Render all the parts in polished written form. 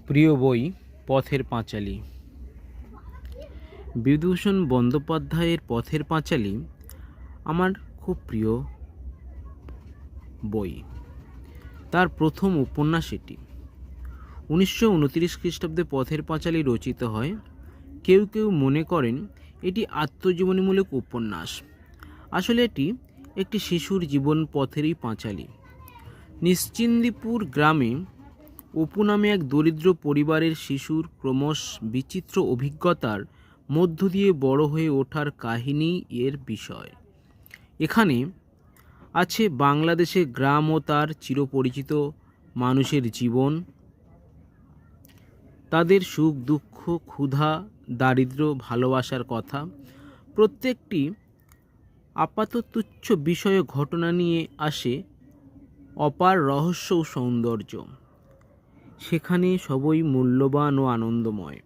প্রিয় বই পথের পাঁচালী। বিভূতিভূষণ বন্দ্যোপাধ্যায়ের পথের পাঁচালী আমার খুব প্রিয় বই। তার প্রথম উপন্যাস এটি। 1929 খ্রিস্টাব্দে পথের পাঁচালী রচিত হয়। কেউ কেউ মনে করেন এটি আত্মজীবনীমূলক উপন্যাস। আসলে এটি একটি শিশুর জীবন পথেরই পাঁচালী। নিশ্চিন্দিপুর গ্রামে অপু নামে এক দরিদ্র পরিবারের শিশুর ক্রমশ বিচিত্র অভিজ্ঞতার মধ্য দিয়ে বড় হয়ে ওঠার কাহিনী এর বিষয়। এখানে আছে বাংলাদেশের গ্রাম ও তার চিরপরিচিত মানুষের জীবন, তাদের সুখ দুঃখ, ক্ষুধা দারিদ্র্য, ভালোবাসার কথা। প্রত্যেকটি আপাতত তুচ্ছ বিষয় ঘটনা নিয়ে আসে অপার রহস্য ও সৌন্দর্য। সেখানে সবই মূল্যবান ও আনন্দময়।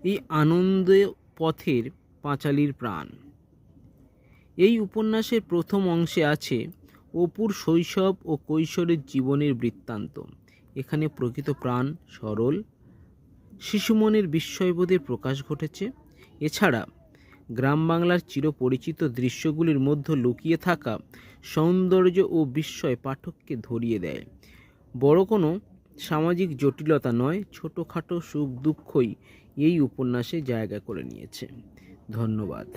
এই আনন্দ পথের পাঁচালীর প্রাণ। এই উপন্যাসের প্রথম অংশে আছে অপুর শৈশব ও কৈশোরের জীবনের বৃত্তান্ত। এখানে প্রকৃত প্রাণ সরল শিশুমনের বিস্ময়বোধের প্রকাশ ঘটেছে। এছাড়া গ্রাম বাংলার চিরপরিচিত দৃশ্যগুলির মধ্যে লুকিয়ে থাকা সৌন্দর্য ও বিস্ময় পাঠককে ধরিয়ে দেয়। বড় কোনো সামাজিক জটিলতা নয়, ছোটোখাটো সুখ দুঃখই এই উপন্যাসে জায়গা করে নিয়েছে। ধন্যবাদ।